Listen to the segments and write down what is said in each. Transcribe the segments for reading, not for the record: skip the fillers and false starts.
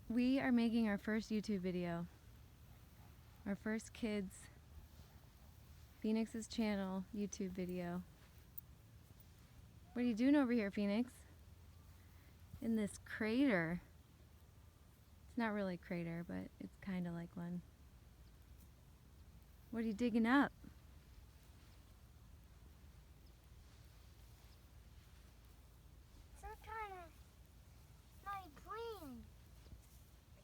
We are making our first YouTube video. Our first kids Phoenix's channel YouTube video. What are you doing over here, Phoenix? In this crater. It's not really a crater, but it's kind of like one. What are you digging up? Some kind of my brain.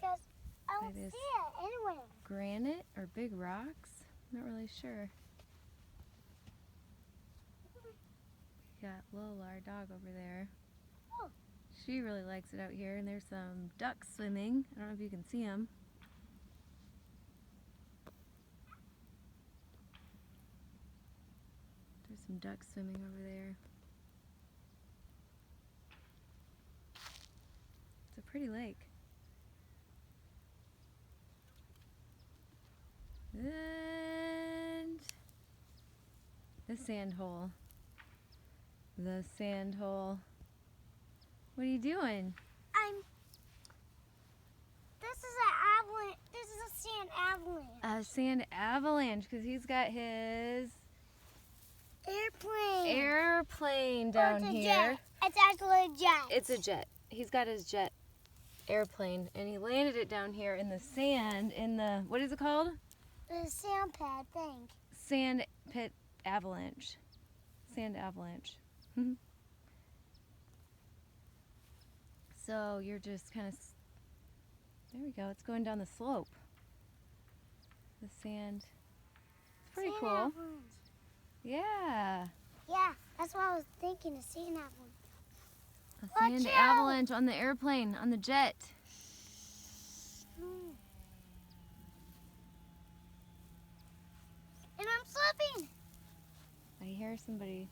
Because I don't see it anywhere. Granite or big rocks? I'm not really sure. We got Lola, our dog, over there. Oh. She really likes it out here, and there's some ducks swimming. I don't know if you can see them. There's some ducks swimming over there. It's a pretty lake. And the sand hole. The sand hole. What are you doing? This is an avalanche. This is a sand avalanche. A sand avalanche, because he's got his airplane down here. Jet. It's actually a jet. It's a jet. He's got his jet airplane, and he landed it down here in the sand, in the, what is it called? The sand pit, I think. Sand pit avalanche. Sand avalanche. So you're just kind of, there we go, it's going down the slope. The sand. It's pretty Sand cool. avalanche. Yeah. Yeah, that's what I was thinking, a sand avalanche. A Watch sand out. avalanche on the airplane, on the jet. And I'm slipping. I hear somebody.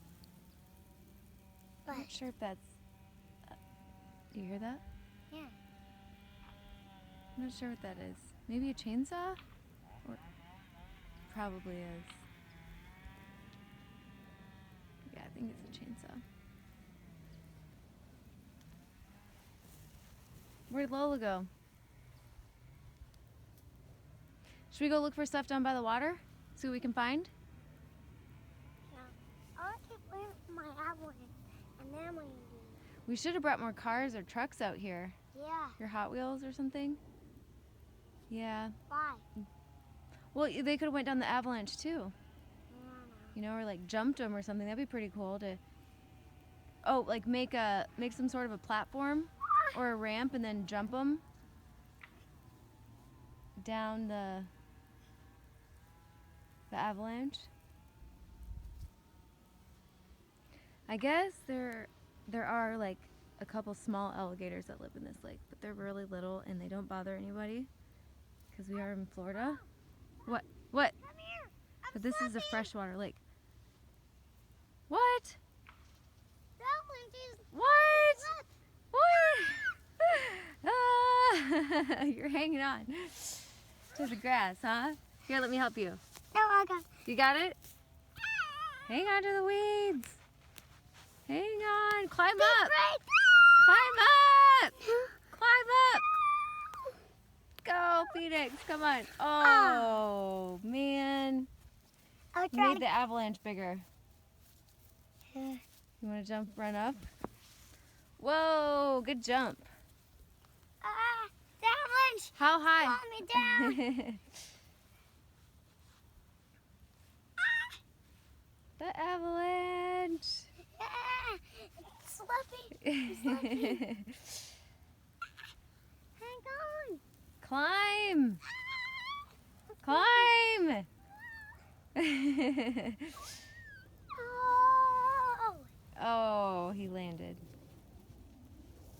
I'm What? not sure if that's, do you hear that? Yeah. I'm not sure what that is. Maybe a chainsaw? Or probably is. Yeah, I think it's a chainsaw. Where'd Lola go? Should we go look for stuff down by the water? See what we can find? No. I want to keep waiting for my avalanche. And then I'm going to do We should have brought more cars or trucks out here. Yeah. Your Hot Wheels or something? Yeah. Why? Well, they could have went down the avalanche too. No. You know, or like jumped them or something. That'd be pretty cool to. Oh, like make some sort of a platform or a ramp and then jump them down the avalanche. I guess there are like a couple small alligators that live in this lake, but they're really little and they don't bother anybody because we are in Florida. What? What? Come here. But this is a freshwater lake. What? The avalanche is... What? What? Ah, you're hanging on to the grass, huh? Here, let me help you. No, I got... You got it? Hang on to the weeds. Hang on. Climb up. Climb up. Climb up. Go, Phoenix. Come on. Oh, man. I'll You try made the avalanche bigger. You want to jump, run up? Whoa, good jump. the avalanche! How high? Calm me down! The avalanche. It's slipping. Hang on. Climb. Climb. Oh. Oh, he landed.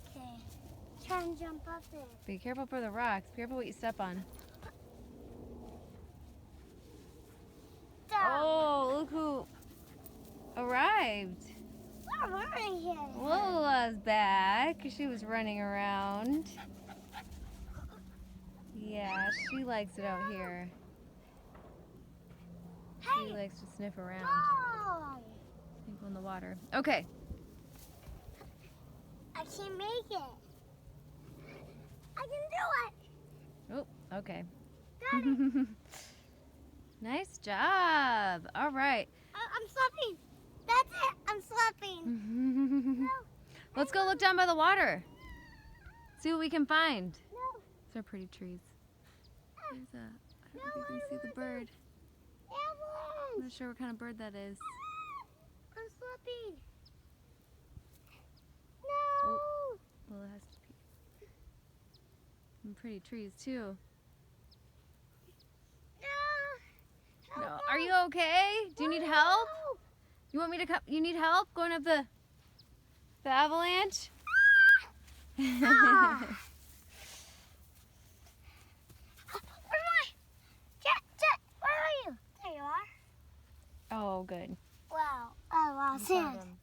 Okay. Try and jump up there. Be careful for the rocks. Be careful what you step on. Stop. Oh, look who arrived. We're running here. Lola's back. She was running around. Yeah, she likes it out here. She Hey. likes to sniff around. No. Sniff on the water. Okay. I can't make it. I can do it. Oh, okay. Got it. Nice job. All right. I'm slipping. That's it. I'm slipping. No. Let's go look down by the water. See what we can find. No. These are pretty trees. There's a, I don't know if you can see the bird. I'm Avalanche. not sure what kind of bird that is. I'm slipping. No. Oh. Well, it has to be. Some pretty trees too. No. No. Are you okay? Do you need help? You want me to come? You need help going up the avalanche? Ah. Where am I? Jet, where are you? There you are. Oh, good. Wow. I lost You it. found him.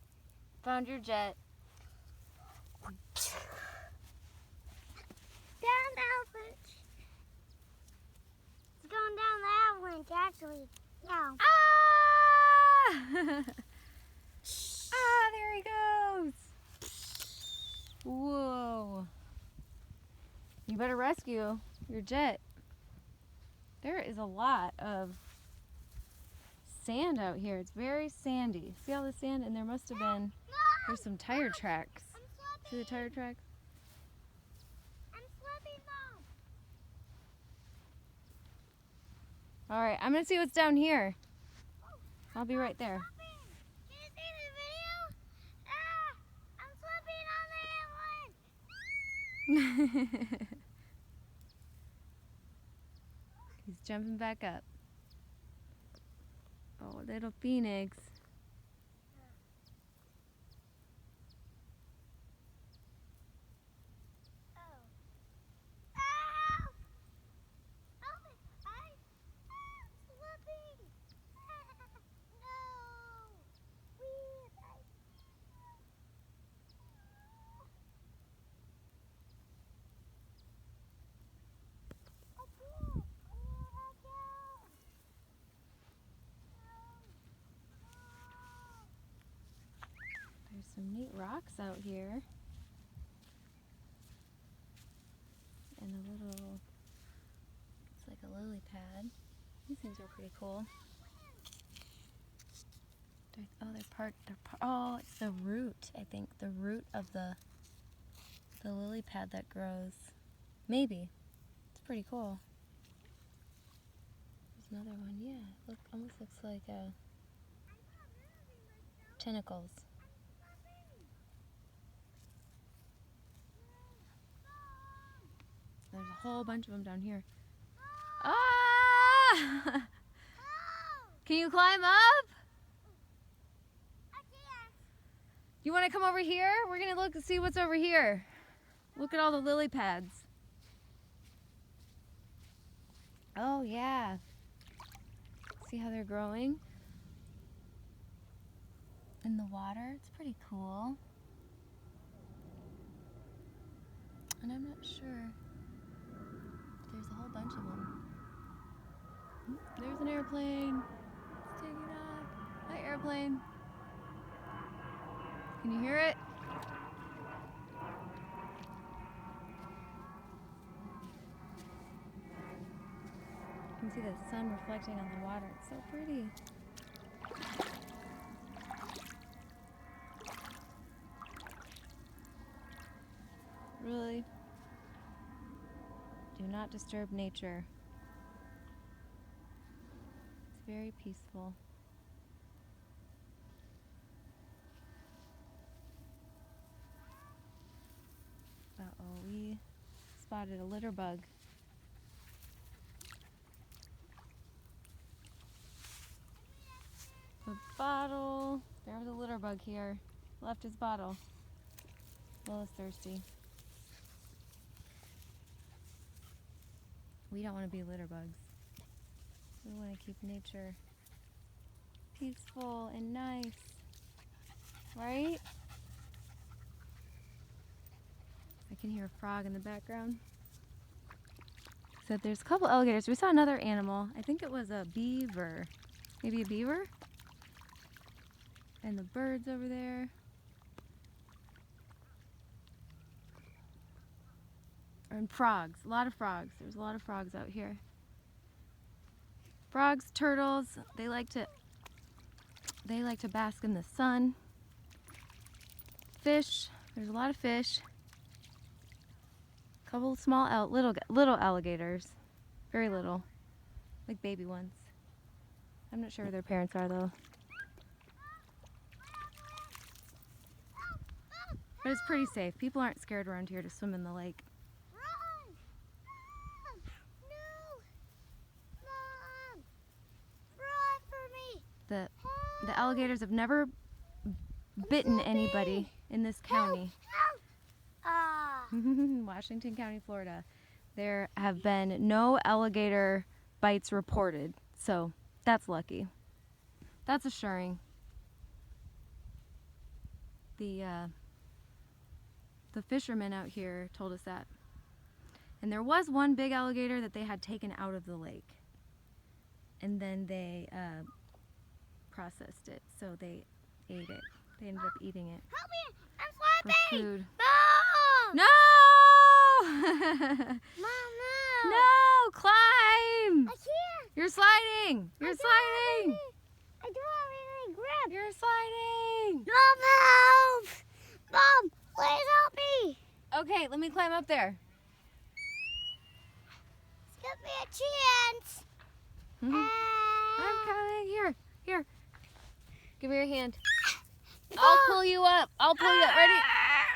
Found your jet. Down the avalanche. It's going down the avalanche, actually. No. Ah! Ah, there he goes. Whoa. You better rescue your jet. There is a lot of sand out here. It's very sandy. See all the sand? And there must have been, there's some tire tracks. I'm slipping. See the tire tracks? I'm slipping, Mom. All right, I'm gonna see what's down here. I'll be right there. Can you see the video? Ah, I'm slipping on the avalanche. He's jumping back up. Oh, little phoenix. There's some neat rocks out here. And a little, it's like a lily pad. These things are pretty cool. Oh, it's the root, I think. The root of the lily pad that grows. Maybe. It's pretty cool. There's another one, yeah. Look, almost looks like tentacles. There's a whole bunch of them down here. Ah! Can you climb up? You want to come over here? We're going to look and see what's over here. Look at all the lily pads. Oh, yeah. See how they're growing in the water? It's pretty cool. And I'm not sure. There's a whole bunch of them. There's an airplane. It's taking off. Hi, airplane. Can you hear it? You can see the sun reflecting on the water. It's so pretty. Really? Do not disturb nature. It's very peaceful. Uh-oh, we spotted a litter bug. A bottle. There was a litter bug here. Left his bottle. Lila's thirsty. We don't want to be litter bugs. We want to keep nature peaceful and nice. Right? I can hear a frog in the background. So there's a couple alligators. We saw another animal. I think it was a beaver. Maybe a beaver? And the birds over there. And frogs. A lot of frogs. There's a lot of frogs out here. Frogs, turtles, they like to bask in the sun. Fish, there's a lot of fish. A couple of small little alligators. Very little. Like baby ones. I'm not sure who their parents are though. But it's pretty safe. People aren't scared around here to swim in the lake. Run! No! Mom! Run for me! The alligators have never bitten anybody in this county. Help! Ah. Washington County, Florida. There have been no alligator bites reported, so that's lucky. That's assuring. The fishermen out here told us that. And there was one big alligator that they had taken out of the lake. And then they processed it, so they ate it. They ended up eating it Help me! I'm for slipping! food. Mom! No! Mom, no! No! Climb! I can't! You're sliding! You're sliding! I don't have any grip! You're sliding! Mom, help! Mom, please help me! Okay, let me climb up there. Give me a chance! I'm coming. Here. Give me your hand. I'll pull you up. Ready?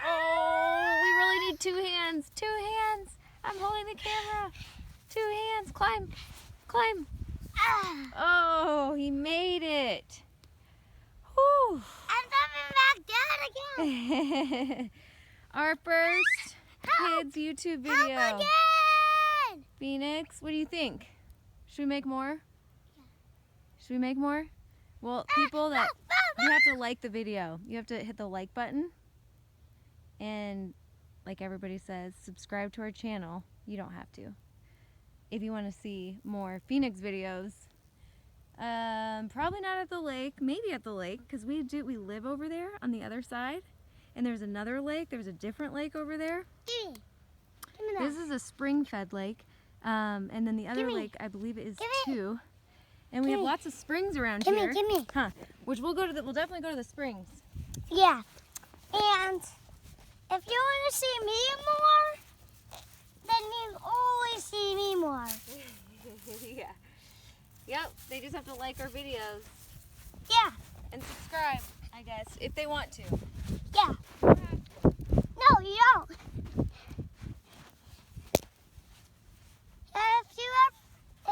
Oh, we really need 2 hands. 2 hands. I'm holding the camera. 2 hands. Climb. Oh, he made it. Whew. I'm coming back down again! Our first kids YouTube video. Help again! Phoenix, what do you think? Should we make more? Should we make more? Well, people that you have to like the video. You have to hit the like button. And like everybody says, subscribe to our channel. You don't have to. If you want to see more Phoenix videos. Probably not at the lake. Maybe at the lake, because we live over there on the other side. And there's another lake. There's a different lake over there. Give me that. This is a spring-fed lake. And then the other lake, I believe it is 2. And we have lots of springs around here. Give me. Huh. Which we'll definitely go to the springs. Yeah. And if you want to see me more, then you always see me more. Yeah. Yep. They just have to like our videos. Yeah. And subscribe, I guess, if they want to. Yeah. No, you don't.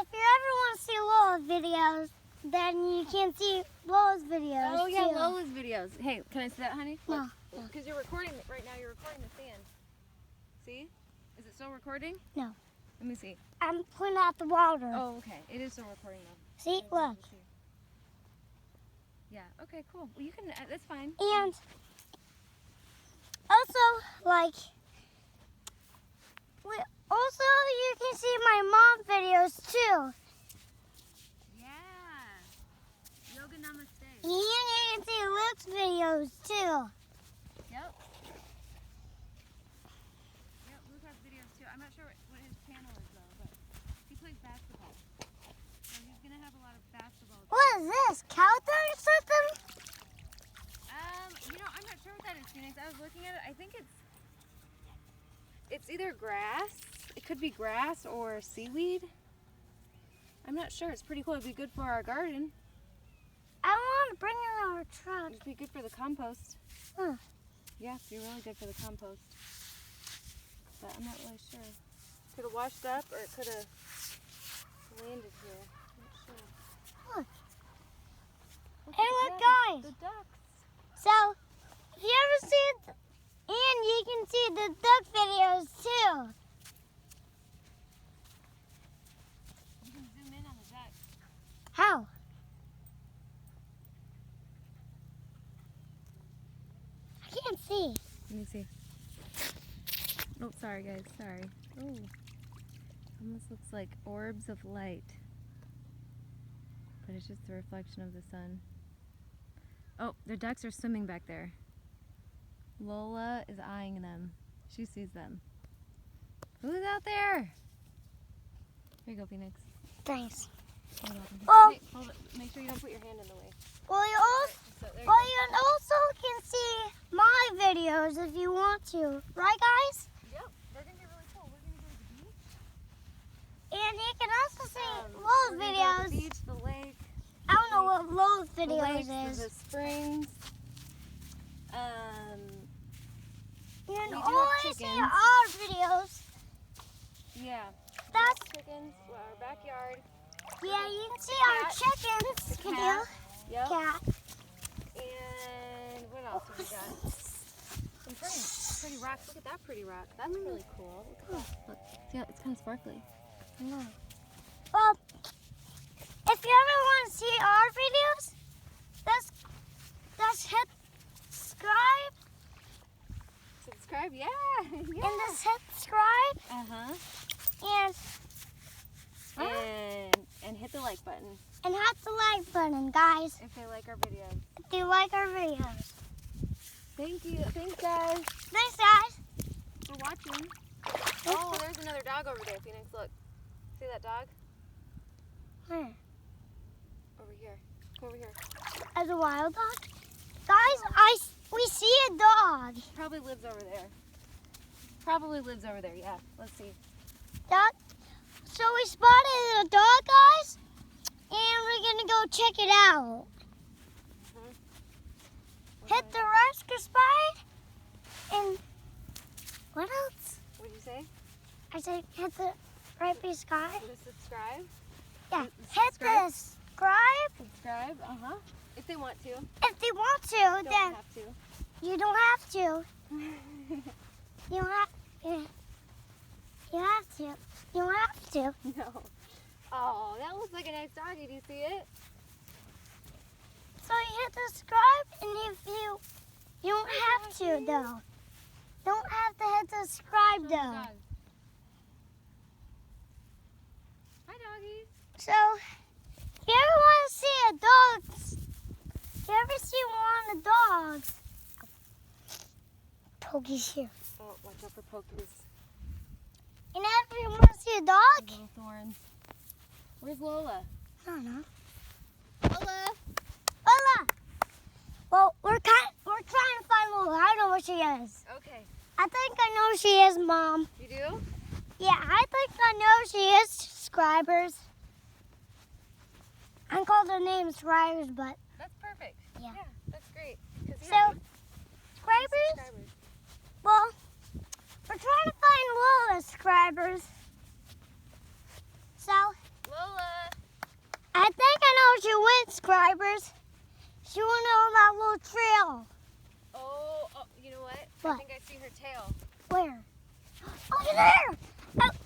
If you ever want to see Lola's videos, then you can see Lola's videos. Oh, yeah, too. Lola's videos. Hey, can I see that, honey? No. Because you're recording it right now. You're recording the sand. See? Is it still recording? No. Let me see. I'm pulling out the water. Oh, okay. It is still recording, though. See? Look. Yeah. Okay, cool. Well, you can, that's fine. And also, also you can see my mom videos too. Yeah. Yoga Namaste. And you can see Luke's videos too. Yep. Yep, Luke has videos too. I'm not sure what his channel is though, but he plays basketball. So he's gonna have a lot of basketball. What is this? Cow throwing system? I'm not sure what that is, Phoenix. I was looking at it. I think it's either grass. It could be grass or seaweed. I'm not sure. It's pretty cool. It'd be good for our garden. I want to bring it in our truck. It'd be good for the compost. Huh. Yeah, it'd be really good for the compost. But I'm not really sure. Could have washed up or it could have landed here. I'm not sure. Look. Look Hey, at look, that. guys. The ducks. So, if you ever see, and you can see the duck videos too. You can zoom in on the ducks. How? I can't see. Let me see. Oh, sorry guys, sorry. Oh, almost looks like orbs of light. But it's just the reflection of the sun. Oh, the ducks are swimming back there. Lola is eyeing them. She sees them. Who's out there? Here you go, Phoenix. Thanks. You're welcome. Well, Hey, hold it. Make sure you don't put your hand in the way. Well, you also can see my videos if you want to. Right, guys? Yep. They're going to be really cool. We're going to go to the beach. And you can also see We're Lowe's gonna go to videos. the beach, the lake. I don't know what Lowe's The videos lakes, is. the springs. You can we do have always see chickens. our videos. Yeah. That's Chickens, our backyard. yeah. You can see The our cat. chickens. The Can cat. you? Yep. Cat. And what else have we got? Some pretty rocks. Look at that pretty rock. That's really cool. Look at that. Look. See how it's kind of sparkly. No. Well, if you ever want to see our videos, just hit subscribe Subscribe, yeah. and just hit subscribe Uh-huh. and And hit the like button and hit the like button, guys. if they like our videos. If you like our videos. Thank you. Thanks, guys, Thanks, guys. for watching. Oh, there's another dog over there, Phoenix. Look. See that dog? Where? Over here. Come over here. As a wild dog? Guys, we see a dog. Probably lives over there. Probably lives over there, yeah. Let's see. Dog. So we spotted a dog, guys, and we're gonna go check it out. Hit the rescue spot, and what else? What did you say? I said hit the right beside. To subscribe? Yeah, Hit hit subscribe? the subscribe Subscribe, uh-huh. If they want to. if you want to. Don't Then have to. you don't have to. You don't have. You have to. You don't have to. No. Oh, that looks like a nice doggy. Do you see it? So you hit the subscribe, and if you don't have to though. Don't have to hit the subscribe though. Dog. Hi, doggies. So if you ever want to see a dog, if you ever see one of the dogs, Pokey's here. Oh, watch out for pokies. And if you want to see a dog, Little thorns. Where's Lola? I don't know. Lola. Lola. Well, we're trying to find Lola. I don't know where she is. Okay. I think I know she is, Mom. You do? Yeah, I think I know she is. Subscribers. I called her name subscribers, but That's perfect. Yeah. That's great. 'Cause, so yeah, subscribers. Well, we're trying to find Lola subscribers. So Lola. I think I know she went subscribers. She went on that little trail. Oh, you know what? I What? think I see her tail. Where? Oh, she's there!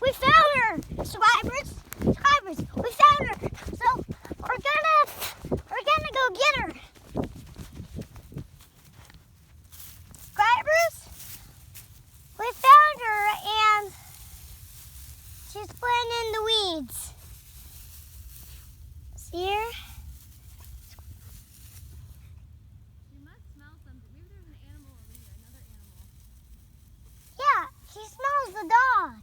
We found her! Subscribers! Subscribers! We found her! So we're gonna go get her. Subscribers! We found her and she's playing in the weeds. See her? You must smell something. Maybe there's an animal over here. Another animal. Yeah, she smells the dog.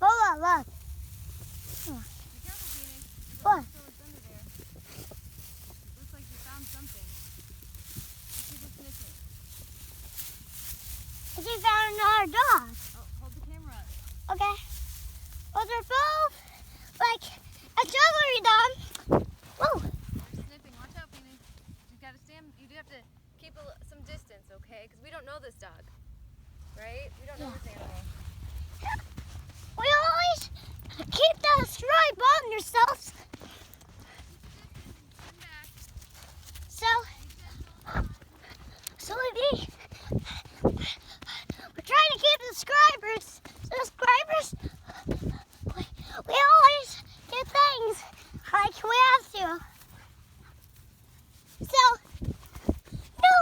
Lola, look. Be careful, Phoenix. There's What? also what's under there. Looks like you found something. Let's see what's missing. She found another dog. Oh, hold the camera up. Okay. Well, they're both like a jewelry dog. Whoa. They're sniffing. Watch out, Phoenix. You gotta stand. You do have to keep some distance, okay? Because we don't know this dog, right? We don't know this animal. We always keep that stripe on yourselves. Come back. So we're trying to keep the subscribers. We always do things like we have to. So, no,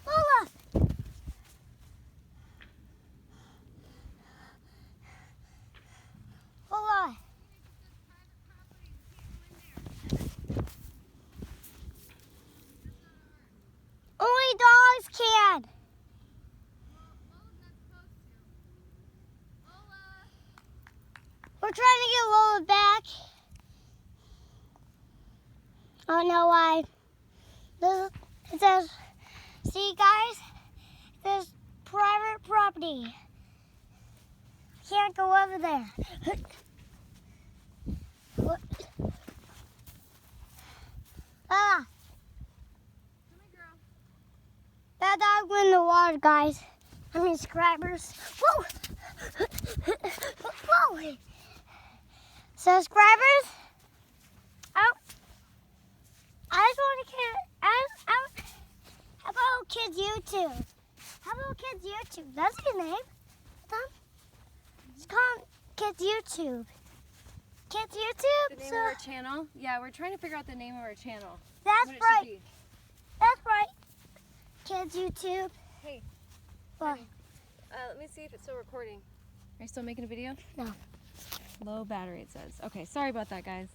Lola. Lola. Only dogs can. We're trying to get Lola back. I don't know why. It says, see guys, there's private property. Can't go over there. Ah. That dog went in the water, guys. I mean, subscribers. Whoa! Whoa! Subscribers? Oh. I just want to how about Kids YouTube? How about Kids YouTube? That's a good name. It's called Kids YouTube. Kids YouTube? The name of our channel? Yeah, we're trying to figure out the name of our channel. That's what it right. should be. That's right. Kids YouTube. Hey. What? Let me see if it's still recording. Are you still making a video? No. Low battery, it says. Okay, sorry about that, guys.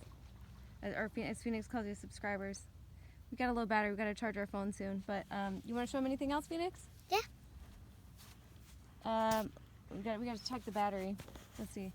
Or as Phoenix calls you, subscribers. We got a low battery. We got to charge our phone soon. But you want to show them anything else, Phoenix? Yeah. We got to check the battery. Let's see.